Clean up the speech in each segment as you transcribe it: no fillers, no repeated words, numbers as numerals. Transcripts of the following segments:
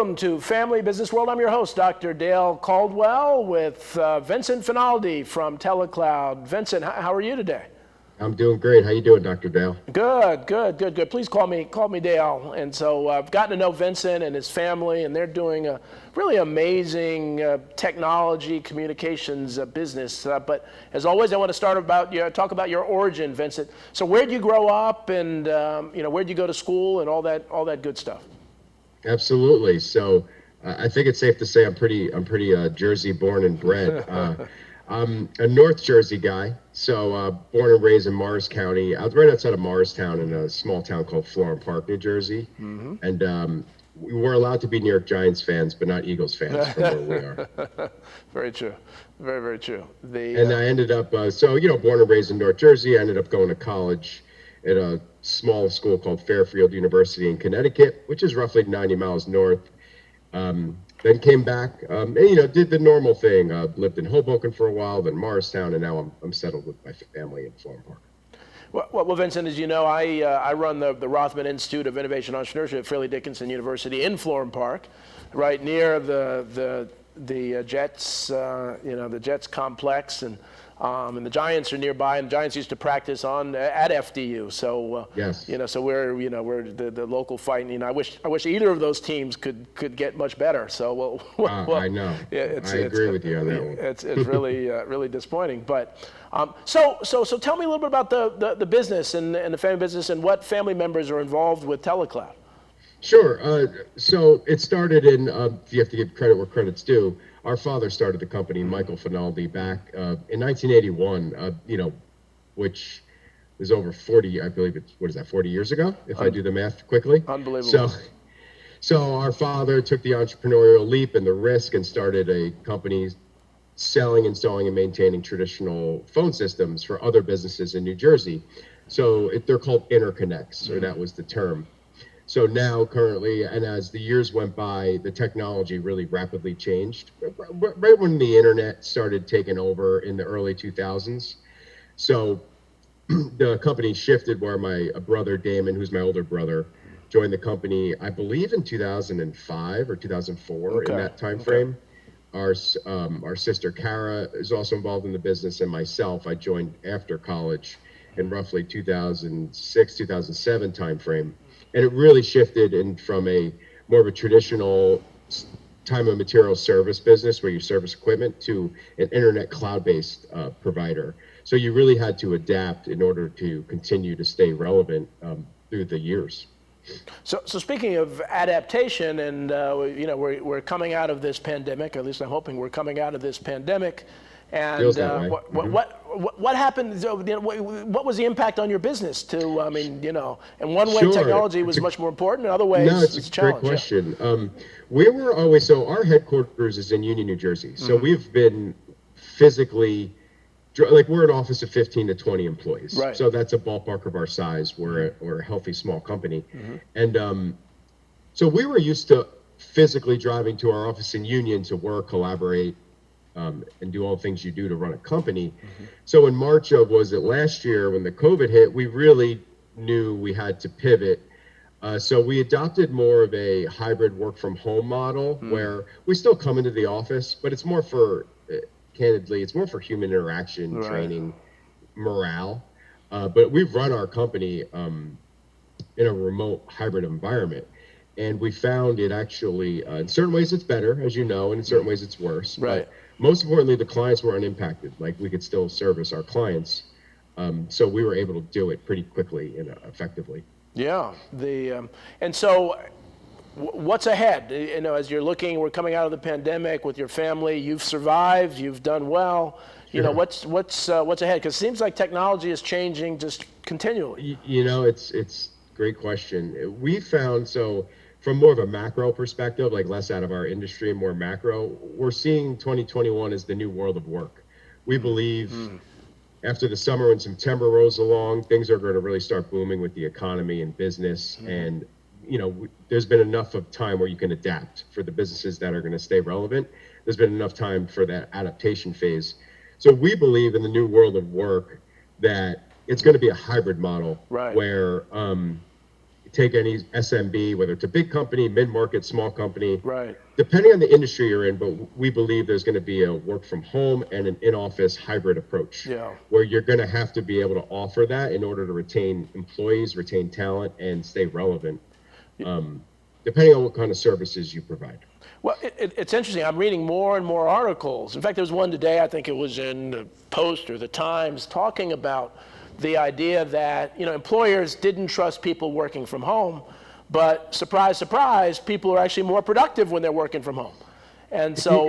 welcome to Family Business World. I'm your host, Dr. Dale Caldwell, with Vincent Finaldi from TeleCloud. Vincent, how are you today? I'm doing great. How you doing, Dr. Dale? Good. Please call me Dale. And so I've gotten to know Vincent and his family, and they're doing a really amazing technology communications business. But as always, I want to talk about your origin, Vincent. So where'd you grow up, and where'd you go to school, and all that good stuff? Absolutely. So I think it's safe to say I'm pretty Jersey born and bred. I'm a North Jersey guy, so born and raised in Morris County. I was right outside of Morristown in a small town called Florham Park, New Jersey. Mm-hmm. And we were allowed to be New York Giants fans, but not Eagles fans from where we are. Very true. Very true. And I ended up, born and raised in North Jersey. I ended up going to college at a small school called Fairfield University in Connecticut, which is roughly 90 miles north. Then came back, and did the normal thing. Lived in Hoboken for a while, then Morristown, and now I'm settled with my family in Florham Park. Well, Vincent, as you know, I run the Rothman Institute of Innovation and Entrepreneurship at Fairleigh Dickinson University in Florham Park, right near the Jets, the Jets complex, and the Giants are nearby, and the Giants used to practice at FDU. So yes, so we're the local fight. And, I wish either of those teams could get much better. So I know. Yeah, I agree with you on that one. It's really really disappointing. But so tell me a little bit about the business and the family business, and what family members are involved with TeleCloud. Sure. So it started in, you have to give credit where credit's due. Our father started the company, Michael Finaldi, back in 1981, which is over 40, I believe it's, 40 years ago, if I do the math quickly. Unbelievable. So our father took the entrepreneurial leap and the risk and started a company selling, installing, and maintaining traditional phone systems for other businesses in New Jersey. So they're called interconnects, or that was the term. So now, currently, and as the years went by, the technology really rapidly changed. Right when the internet started taking over in the early 2000s. So the company shifted where my brother, Damon, who's my older brother, joined the company, I believe in 2005 or 2004, in that time frame. Okay. Our sister, Kara, is also involved in the business, and myself, I joined after college in roughly 2006, 2007 time frame. And it really shifted from more of a traditional time and material service business where you service equipment to an internet cloud-based provider. So you really had to adapt in order to continue to stay relevant through the years. So speaking of adaptation, and we're coming out of this pandemic. At least I'm hoping we're coming out of this pandemic. And what happened? What was the impact on your business? In one way, technology was much more important. In other ways, it's a great question. Yeah. We were always, so our headquarters is in Union, New Jersey. So we've been physically, we're an office of 15 to 20 employees. Right. So that's a ballpark of our size. We're a healthy small company. And so we were used to physically driving to our office in Union to work, collaborate, and do all the things you do to run a company. So in March of, was it last year, when the COVID hit, we really knew we had to pivot. So we adopted more of a hybrid work from home model where we still come into the office, but it's more for, candidly, it's more for human interaction, training, morale. But we've run our company in a remote hybrid environment. And we found it actually, in certain ways it's better, as you know, and in certain ways it's worse. Right. But most importantly, the clients were unimpacted. Like, we could still service our clients. So we were able to do it pretty quickly and effectively. Yeah. And so what's ahead? As you're looking, we're coming out of the pandemic with your family. You've survived. You've done well. Sure. What's ahead? Because it seems like technology is changing just continually. It's a great question. We found, so from more of a macro perspective, like less out of our industry and more macro, we're seeing 2021 as the new world of work. We believe after the summer, when September rolls along, things are going to really start booming with the economy and business. And, there's been enough of time where you can adapt for the businesses that are going to stay relevant. There's been enough time for that adaptation phase. So we believe in the new world of work that it's going to be a hybrid model, right, where take any SMB, whether it's a big company, mid-market, small company, Right. depending on the industry you're in, but we believe there's going to be a work from home and an in-office hybrid approach, Yeah. where you're going to have to be able to offer that in order to retain employees, retain talent, and stay relevant, depending on what kind of services you provide. Well, it's interesting. I'm reading more and more articles. In fact, there was one today, I think it was in the Post or the Times, talking about the idea that, employers didn't trust people working from home, but surprise, surprise, people are actually more productive when they're working from home. And so,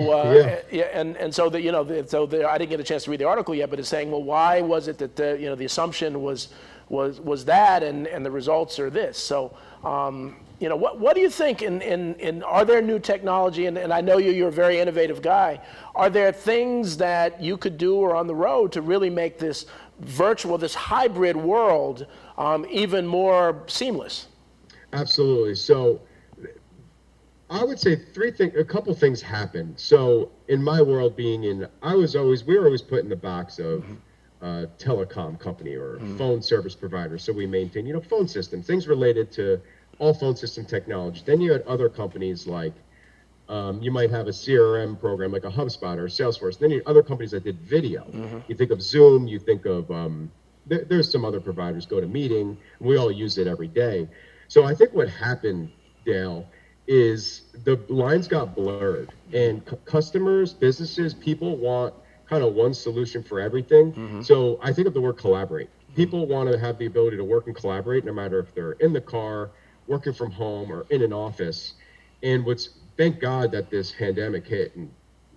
and so that, I didn't get a chance to read the article yet, but it's saying, well, why was it that the assumption was that, and the results are this? So, what do you think? Are there new technology? And I know you're a very innovative guy. Are there things that you could do or on the road to really make this virtual, this hybrid world, even more seamless? Absolutely. So I would say a couple things happened. So in my world, we were always put in the box of telecom company or phone service provider. So we maintain, phone systems, things related to all phone system technology. Then you had other companies like, you might have a CRM program like a HubSpot or Salesforce. Then you had other companies that did video. You think of Zoom, you think of, there's some other providers, GoToMeeting. We all use it every day. So I think what happened, Dale, is the lines got blurred, and customers, businesses, people want kind of one solution for everything. So I think of the word collaborate. People want to have the ability to work and collaborate no matter if they're in the car, working from home, or in an office. And thank God that this pandemic hit, and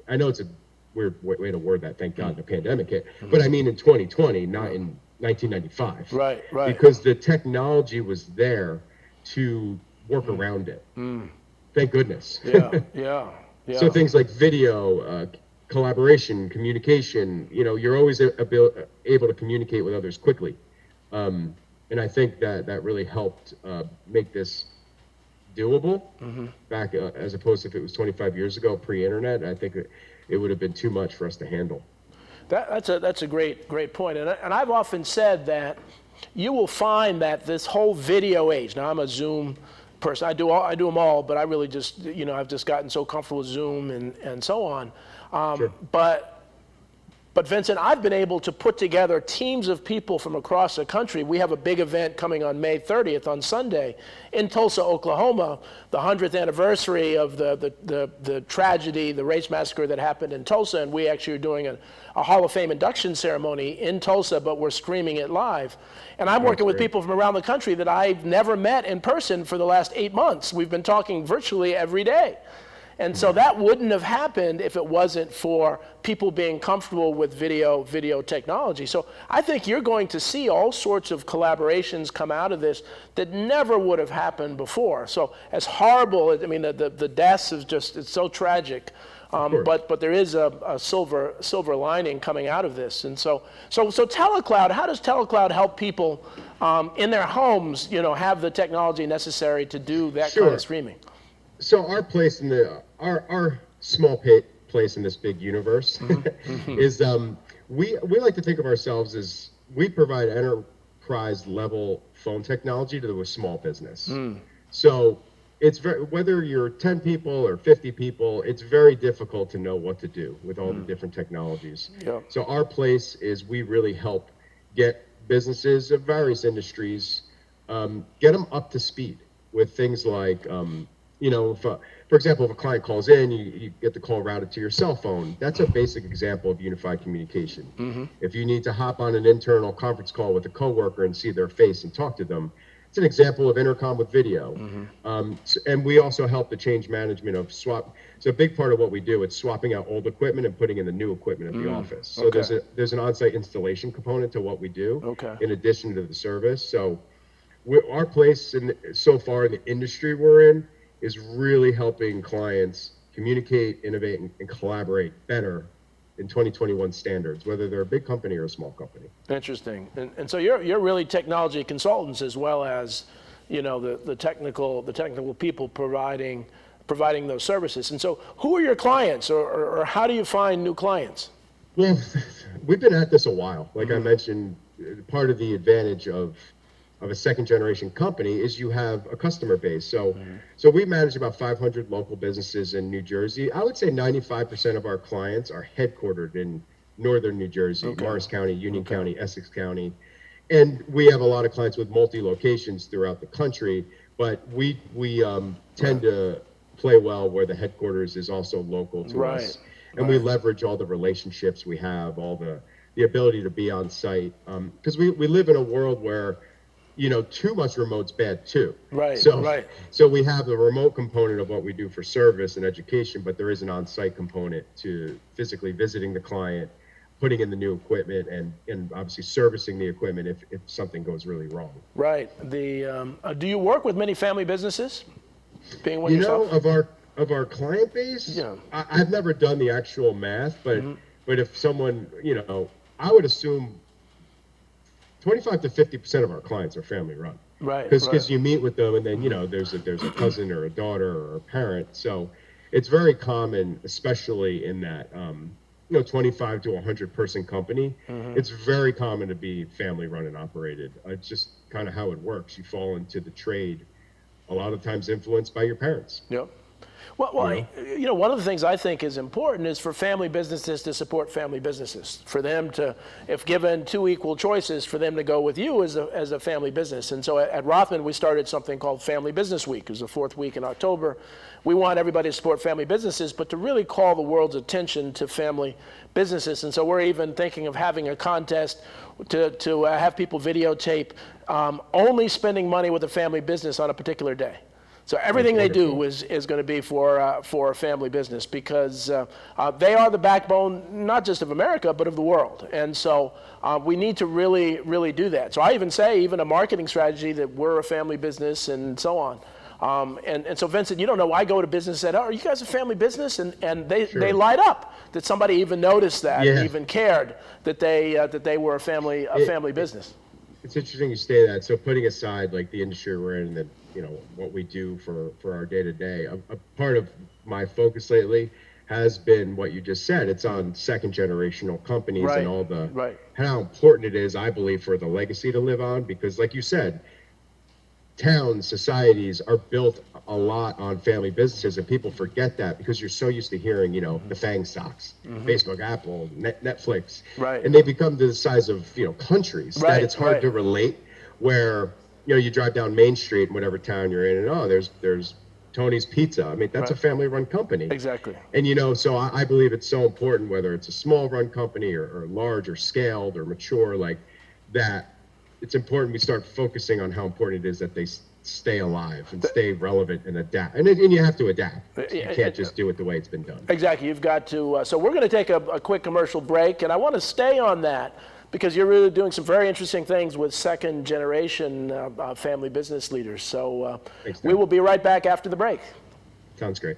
I know it's a weird way to word that, thank God the pandemic hit, but I mean in 2020, not in 1995. Right. Because the technology was there to work around it. Thank goodness. Yeah. So things like video, collaboration, communication, you're always able to communicate with others quickly. And I think that really helped make this doable back, as opposed to if it was 25 years ago, pre-internet. I think it would have been too much for us to handle. That's a great point. And I've often said that you will find that this whole video age, now I'm a Zoom person, I do them all, but I really just, I've just gotten so comfortable with Zoom and so on. Sure. But Vincent, I've been able to put together teams of people from across the country. We have a big event coming on May 30th on Sunday in Tulsa, Oklahoma, the 100th anniversary of the tragedy, the race massacre that happened in Tulsa. And we actually are doing a Hall of Fame induction ceremony in Tulsa, but we're streaming it live. And I'm working with people from around the country that I've never met in person for the last 8 months. We've been talking virtually every day. And so that wouldn't have happened if it wasn't for people being comfortable with video technology. So I think you're going to see all sorts of collaborations come out of this that never would have happened before. So as horrible, I mean, the deaths is just, it's so tragic. But there is a silver lining coming out of this. And so TeleCloud, how does TeleCloud help people in their homes, have the technology necessary to do that kind of streaming? So our place our small place in this big universe is we like to think of ourselves as we provide enterprise level phone technology to a small business. So it's whether you're 10 people or 50 people, it's very difficult to know what to do with all the different technologies. So our place is we really help get businesses of various industries, get them up to speed with things like for example, if a client calls in, you get the call routed to your cell phone. That's a basic example of unified communication. If you need to hop on an internal conference call with a coworker and see their face and talk to them, it's an example of intercom with video. And we also help the change management of swap. So a big part of what we do, it's swapping out old equipment and putting in the new equipment at the office. So there's an on-site installation component to what we do in addition to the service. So our place so far in the industry we're in is really helping clients communicate, innovate, and collaborate better in 2021 standards, whether they're a big company or a small company. Interesting. And so you're really technology consultants as well as, the technical people providing those services. And so who are your clients, or how do you find new clients? Well, we've been at this a while. Like I mentioned, part of the advantage of of a second generation company is you have a customer base. So we manage about 500 local businesses in New Jersey. I would say 95% of our clients are headquartered in northern New Jersey, Morris County, Union County, Essex County. And we have a lot of clients with multi-locations throughout the country, but we tend to play well where the headquarters is also local to us. And we leverage all the relationships we have, all the ability to be on site. Because we live in a world where, too much remote's bad too. So we have the remote component of what we do for service and education, but there is an on-site component to physically visiting the client, putting in the new equipment, and obviously servicing the equipment if something goes really wrong. Right. Do you work with many family businesses? Being one yourself? Of our client base, I've never done the actual math, but if someone, I would assume 25 to 50% of our clients are family run. Because you meet with them, and then there's a cousin or a daughter or a parent. So it's very common, especially in that 25 to 100 person company. It's very common to be family run and operated. It's just kind of how it works. You fall into the trade a lot of times influenced by your parents. Yep. Well, one of the things I think is important is for family businesses to support family businesses, for them to, if given two equal choices, for them to go with you as a family business. And so at Rothman, we started something called Family Business Week. It was the fourth week in October. We want everybody to support family businesses, but to really call the world's attention to family businesses. And so we're even thinking of having a contest to have people videotape only spending money with a family business on a particular day. So everything they do is going to be for a family business, because they are the backbone, not just of America, but of the world. And so we need to really, really do that. So I even say, even a marketing strategy, that we're a family business and so on. And so Vincent, you don't know, I go to business and say, oh, are you guys a family business? And they light up that somebody even noticed that and even cared that they were a family business. It's interesting you say that. So putting aside like the industry we're in and what we do for our day to day, a part of my focus lately has been what you just said. It's on second generational companies and all how important it is, I believe, for the legacy to live on, because like you said, towns, societies are built a lot on family businesses, and people forget that because you're so used to hearing, the FANG stocks, Facebook, Apple, Netflix, and they become the size of, countries that it's hard to relate, where, you drive down Main Street in whatever town you're in, and there's Tony's Pizza. I mean, that's a family-run company. Exactly. And, so I believe it's so important, whether it's a small-run company or large or scaled or mature, like that. It's important we start focusing on how important it is that they stay alive and stay relevant and adapt. And you have to adapt. You can't just do it the way it's been done. Exactly. You've got to. So we're going to take a quick commercial break, and I want to stay on that because you're really doing some very interesting things with second generation family business leaders. So we will be right back after the break. Sounds great.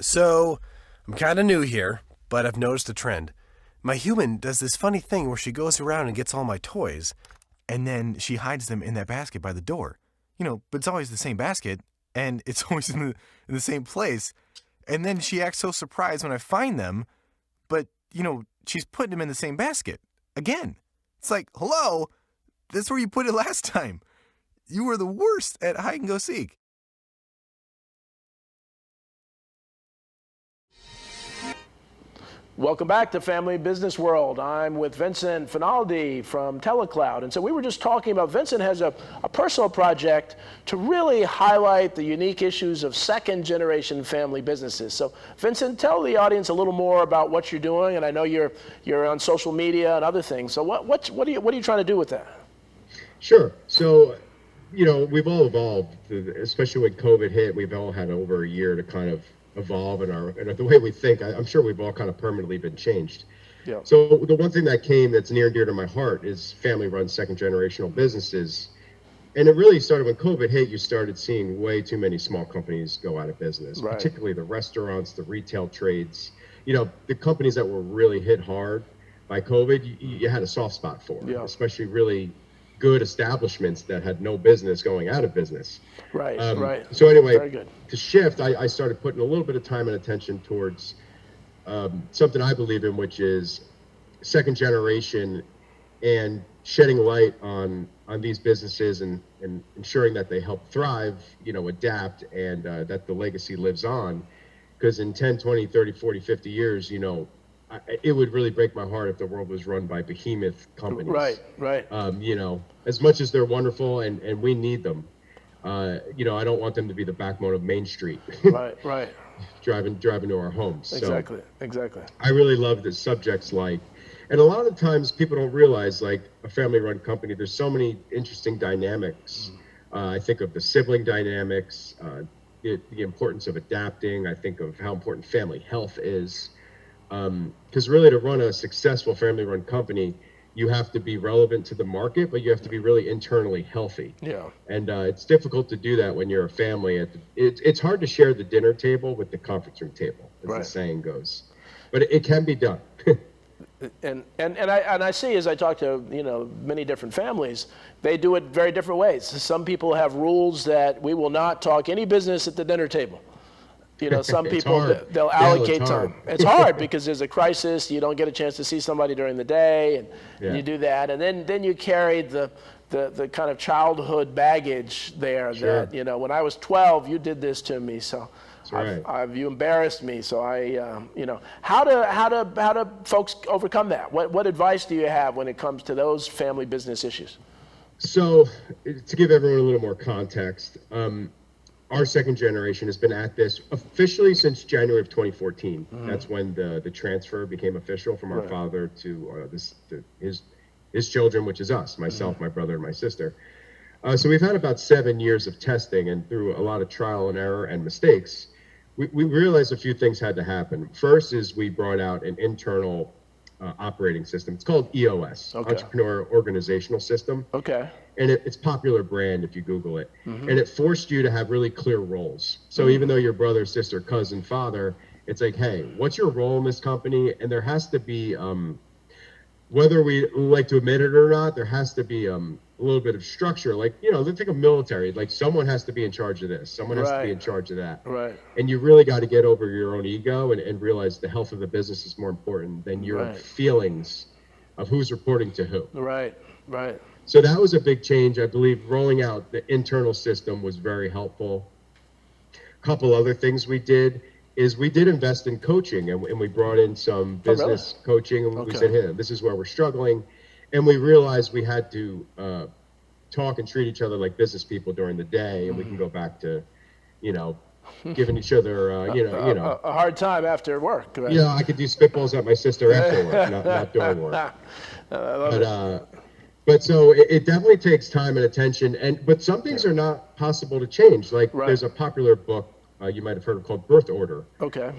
So, I'm kind of new here, but I've noticed a trend. My human does this funny thing where she goes around and gets all my toys, and then she hides them in that basket by the door. But it's always the same basket, and it's always in the same place. And then she acts so surprised when I find them, but, she's putting them in the same basket. Again. It's like, hello, that's where you put it last time. You were the worst at hide and go seek. Welcome back to Family Business World. I'm with Vincent Finaldi from TeleCloud. And so we were just talking about, Vincent has a personal project to really highlight the unique issues of second generation family businesses. So Vincent, tell the audience a little more about what you're doing. And I know you're on social media and other things. So what are you trying to do with that? Sure. So, we've all evolved, especially when COVID hit. We've all had over a year to kind of evolve and the way we think. I'm sure we've all kind of permanently been changed. Yeah. So the one thing that came that's near and dear to my heart is family-run second generational businesses. And it really started when COVID hit. You started seeing way too many small companies go out of business, right. Particularly the restaurants, the retail trades. The companies that were really hit hard by COVID, you had a soft spot for, especially really good establishments that had no business going out of business. Right, right. So anyway, very good. To shift, I started putting a little bit of time and attention towards something I believe in, which is second generation and shedding light on these businesses and ensuring that they help thrive, adapt, and that the legacy lives on. Because in 10, 20, 30, 40, 50 years, it would really break my heart if the world was run by behemoth companies. Right. As much as they're wonderful and we need them, I don't want them to be the backbone of Main Street. Right. driving to our homes. Exactly. I really love the subjects and a lot of times people don't realize, like a family-run company, there's so many interesting dynamics. I think of the sibling dynamics, the importance of adapting. I think of how important family health is. Because really, to run a successful family-run company, you have to be relevant to the market, but you have to be really internally healthy. Yeah. And it's difficult to do that when you're a family. It's hard to share the dinner table with the conference room table, as the saying goes. But it can be done. And I see, as I talk to many different families, they do it very different ways. Some people have rules that we will not talk any business at the dinner table. Some people, they'll allocate time. It's hard because there's a crisis. You don't get a chance to see somebody during the day, and you do that. And then you carry the kind of childhood baggage there. Sure. That, when I was 12, you did this to me. So you embarrassed me. So how do folks overcome that? What advice do you have when it comes to those family business issues? So to give everyone a little more context, our second generation has been at this officially since January of 2014. That's when the transfer became official from our father to his children, which is us, myself, my brother, and my sister. So we've had about 7 years of testing, and through a lot of trial and error and mistakes, we realized a few things had to happen. First is we brought out an internal operating system. It's called EOS, Entrepreneur Organizational System. Okay. And it's popular brand if you Google it. And it forced you to have really clear roles. So even though you're brother, sister, cousin, father, it's like, hey, what's your role in this company? And there has to be, whether we like to admit it or not, there has to be a little bit of structure. Like, think of military. Like, someone has to be in charge of this. Someone has to be in charge of that. Right. And you really got to get over your own ego and realize the health of the business is more important than your feelings of who's reporting to who. Right. So that was a big change. I believe rolling out the internal system was very helpful. A couple other things we did is we did invest in coaching, and we brought in some business coaching, and we said, hey, this is where we're struggling. And we realized we had to talk and treat each other like business people during the day, and we can go back to, giving each other, a hard time after work. Right? I could do spitballs at my sister after work, not during work. But so it definitely takes time and attention, but some things are not possible to change. Like there's a popular book you might have heard of called Birth Order. Okay.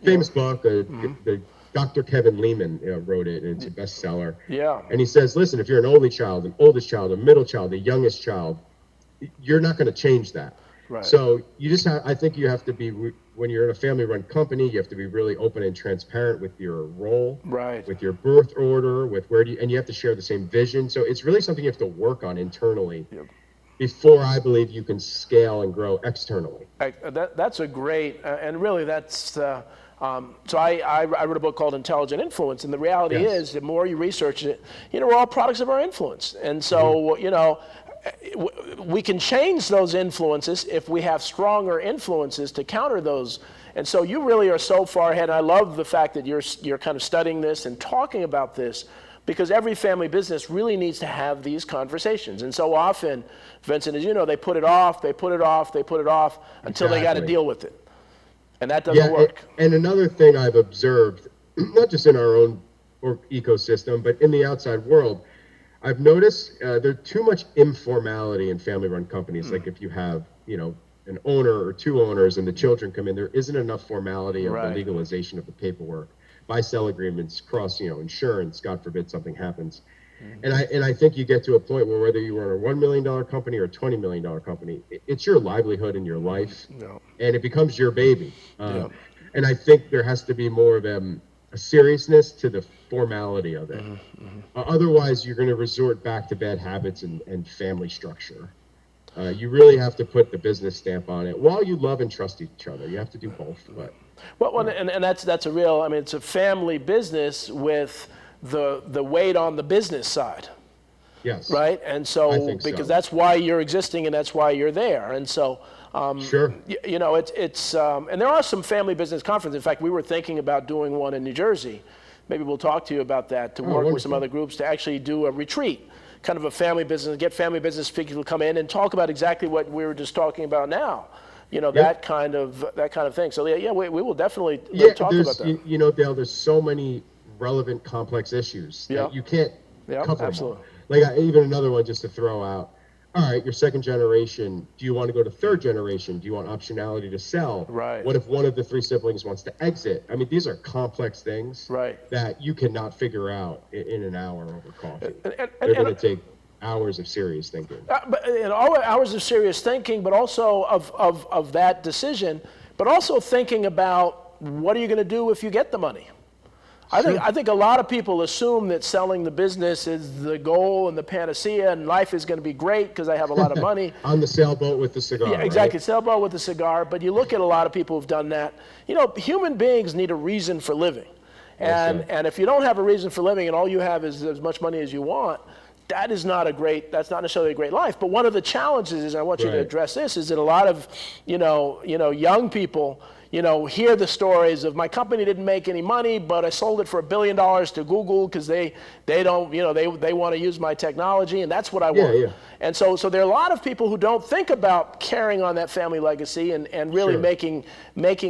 Famous book. The Dr. Kevin Lehman wrote it, and it's a bestseller. Yeah. And he says, listen, if you're an only child, an oldest child, a middle child, a youngest child, you're not going to change that. Right. So you just I think you have to be, when you're in a family-run company, you have to be really open and transparent with your role, with your birth order, with and you have to share the same vision. So it's really something you have to work on internally before I believe you can scale and grow externally. That's a great, and really that's, so I wrote a book called Intelligent Influence, and the reality is the more you research it, we're all products of our influence. And so, we can change those influences if we have stronger influences to counter those. And so you really are so far ahead. And I love the fact that you're kind of studying this and talking about this, because every family business really needs to have these conversations. And so often, Vincent, as you know, they put it off until they got to deal with it. And that doesn't work. And another thing I've observed, not just in our own ecosystem, but in the outside world, I've noticed there's too much informality in family-run companies. Like if you have, an owner or two owners and the children come in, there isn't enough formality of the legalization of the paperwork, buy-sell agreements, cross, insurance, God forbid something happens. And I think you get to a point where whether you run a $1 million company or a $20 million company, it's your livelihood and your life, and it becomes your baby. And I think there has to be more of a seriousness to the formality of it. Otherwise, you're going to resort back to bad habits and family structure. You really have to put the business stamp on it while you love and trust each other. You have to do both. But, and that's a real, it's a family business with the weight on the business side. Yes. Right? And so, because that's why you're existing and that's why you're there. And so, sure. It's and there are some family business conferences. In fact, we were thinking about doing one in New Jersey. Maybe we'll talk to you about that, to work with some other groups to actually do a retreat, kind of a family business, get family business people to come in and talk about exactly what we were just talking about now. That kind of thing. So we will definitely talk about that. Dale, there's so many relevant, complex issues that you can't cover absolutely. them all. Like even another one just to throw out. All right, your second generation, do you want to go to third generation? Do you want optionality to sell? Right. What if one of the three siblings wants to exit? These are complex things that you cannot figure out in an hour over coffee. They're going to take hours of serious thinking. Hours of serious thinking, but also of that decision, but also thinking about what are you going to do if you get the money? I think a lot of people assume that selling the business is the goal and the panacea, and life is going to be great because I have a lot of money. On the sailboat with the cigar. Yeah, exactly, right? Sailboat with the cigar. But you look at a lot of people who've done that. Human beings need a reason for living, and if you don't have a reason for living and all you have is as much money as you want, that's not necessarily a great life. But one of the challenges is, I want you to address this, is that a lot of young people hear the stories of my company didn't make any money, but I sold it for $1 billion to Google because they don't, they want to use my technology, and that's what I want. Yeah. And so there are a lot of people who don't think about carrying on that family legacy and really making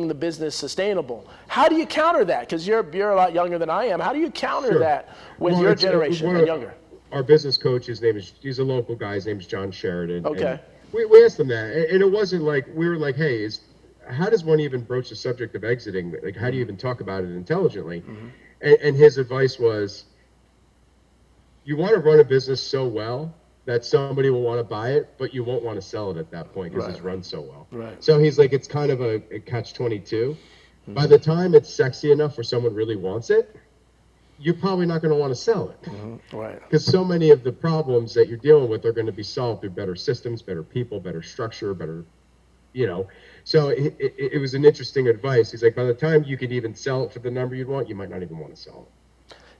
the business sustainable. How do you counter that? Because you're a lot younger than I am. How do you counter that with your generation and younger? Our business coach, he's a local guy. His name is John Sheridan. Okay. We asked him that, and it wasn't like we were like, hey, how does one even broach the subject of exiting? Like, how do you even talk about it intelligently? And his advice was, you want to run a business so well that somebody will want to buy it, but you won't want to sell it at that point because it's run so well. Right. So he's like, it's kind of a catch-22. By the time it's sexy enough where someone really wants it, you're probably not going to want to sell it. Right. Because so many of the problems that you're dealing with are going to be solved through better systems, better people, better structure, better, So it was an interesting advice. He's like, by the time you could even sell it for the number you'd want, you might not even want to sell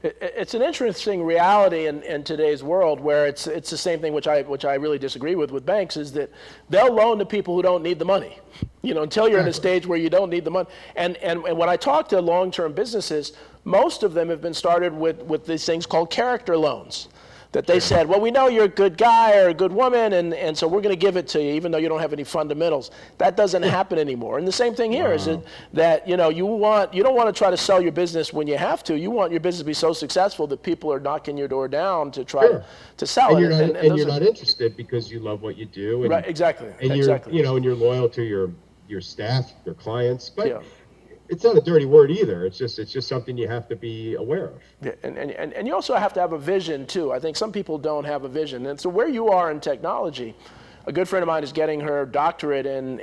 it. It's an interesting reality in today's world where it's the same thing, which I really disagree with banks, is that they'll loan to people who don't need the money, until you're in a stage where you don't need the money. And when I talk to long-term businesses, most of them have been started with these things called character loans. That they said, well, we know you're a good guy or a good woman, and so we're going to give it to you, even though you don't have any fundamentals. That doesn't happen anymore. And the same thing here is that you don't want to try to sell your business when you have to. You want your business to be so successful that people are knocking your door down to try to sell it. And you're not interested because you love what you do. And, right, exactly. And exactly. and you're loyal to your staff, your clients, but. It's not a dirty word either. It's just something you have to be aware of. Yeah, and you also have to have a vision too. I think some people don't have a vision. And so where you are in technology, a good friend of mine is getting her doctorate in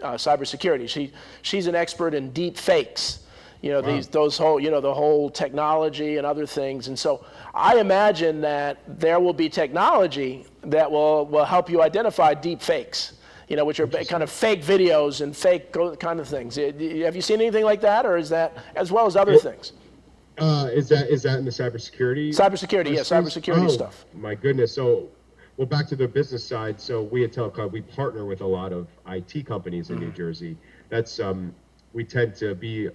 cybersecurity. She's an expert in deep fakes. The whole technology and other things. And so I imagine that there will be technology that will help you identify deep fakes. Which are kind of fake videos and fake kind of things. Have you seen anything like that, or is that as well as other things? Is that in the cybersecurity? Cybersecurity, cybersecurity stuff. My goodness. So Well, back to the business side. So we at TeleCloud, we partner with a lot of IT companies in New Jersey. That's we tend to be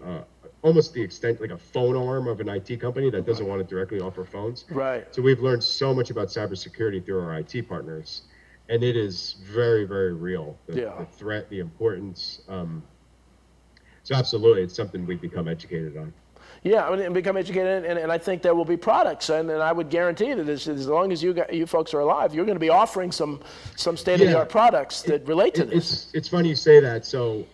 almost the extent like a phone arm of an IT company that doesn't want to directly offer phones. Right. So we've learned so much about cybersecurity through our IT partners, and it is very, very real. The threat, the importance. So absolutely, it's something we've become educated on. Yeah, I mean, and become educated, and I think there will be products, and I would guarantee that as long as you folks are alive, you're going to be offering some state-of-the-art products that relate to this. It's funny you say that. So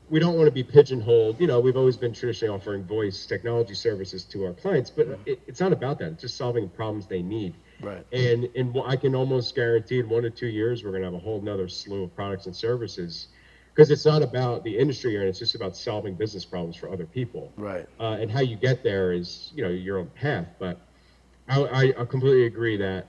we don't want to be pigeonholed. You know, we've always been traditionally offering voice technology services to our clients, but it's not about that. It's just solving problems they need. Right. And I can almost guarantee in 1 to 2 years, we're going to have a whole nother slew of products and services, because it's not about the industry you're in, it's just about solving business problems for other people. Right. And how you get there is, you know, your own path. But I completely agree that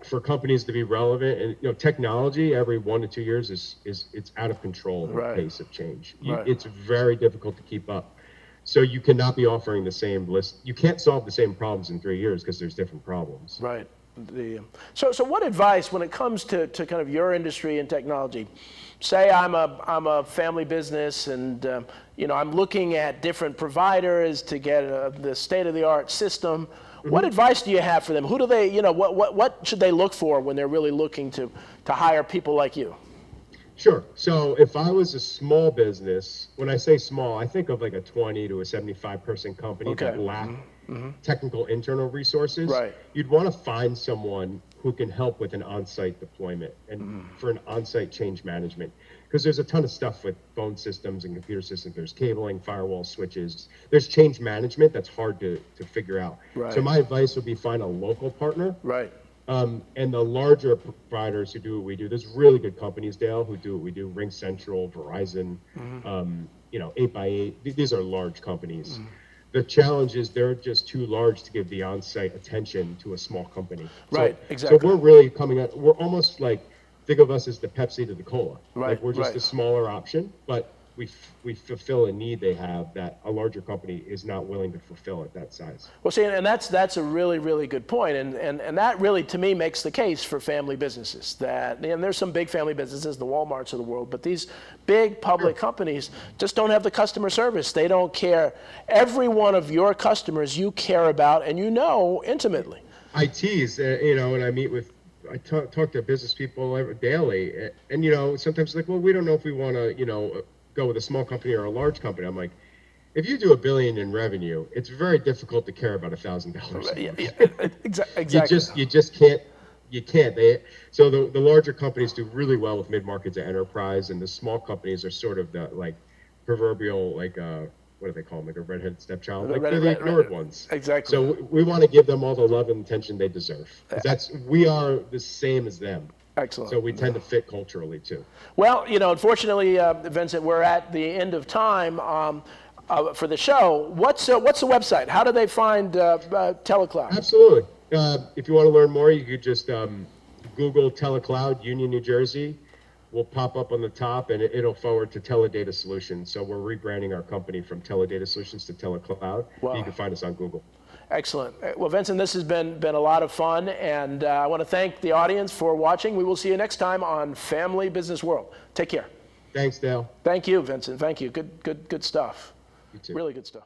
for companies to be relevant, and you know, technology every 1 to 2 years it's out of control, the pace of change. It's very difficult to keep up. So you cannot be offering the same list. You can't solve the same problems in 3 years because there's different problems. Right. So what advice when it comes to kind of your industry and technology? Say I'm a family business, and you know, I'm looking at different providers to get the state-of-the-art system. What advice do you have for them? Who do they, you know, what should they look for when they're really looking to hire people like you? Sure. So if I was a small business, when I say small, I think of like a 20 to a 75 person company that lack technical internal resources. Right. You'd want to find someone who can help with an on-site deployment and for an on-site change management. Because there's a ton of stuff with phone systems and computer systems. There's cabling, firewall switches. There's change management that's hard to figure out. Right. So my advice would be find a local partner. Right. And the larger providers who do what we do, there's really good companies, Dale, who do what we do. Ring Central, Verizon, you know, 8x8. These are large companies. The challenge is they're just too large to give the on-site attention to a small company. Right, exactly. So we're really coming up. We're almost like, think of us as the Pepsi to the cola. Right. Like we're just a smaller option, but we fulfill a need they have that a larger company is not willing to fulfill at that size. Well, see, and that's a really, really good point, and that really, to me, makes the case for family businesses. That, and there's some big family businesses, the Walmarts of the world, but these big public companies just don't have the customer service. They don't care. Every one of your customers you care about and you know intimately. ITs, you know, and I talk to business people daily, and you know, sometimes like, well, we don't know if we want to, you know, go with a small company or a large company. I'm like, if you do $1 billion in revenue, it's very difficult to care about $1,000. Exactly. You just can't. You can't. So the larger companies do really well with mid-market to enterprise, and the small companies are sort of the like proverbial like what do they call them, like a redheaded stepchild? Like they're the ignored ones. Exactly. So we want to give them all the love and attention they deserve. We are the same as them. Excellent. So we tend to fit culturally too. Well, you know, unfortunately, Vincent, we're at the end of time for the show. What's the website? How do they find TeleCloud? Absolutely. If you want to learn more, you could just Google TeleCloud, Union, New Jersey. Will pop up on the top, and it'll forward to Tele-Data Solutions. So we're rebranding our company from Tele-Data Solutions to TeleCloud. Wow. You can find us on Google. Excellent. Well, Vincent, this has been a lot of fun, and I want to thank the audience for watching. We will see you next time on Family Business World. Take care. Thanks, Dale. Thank you, Vincent. Thank you. Good stuff. You too. Really good stuff.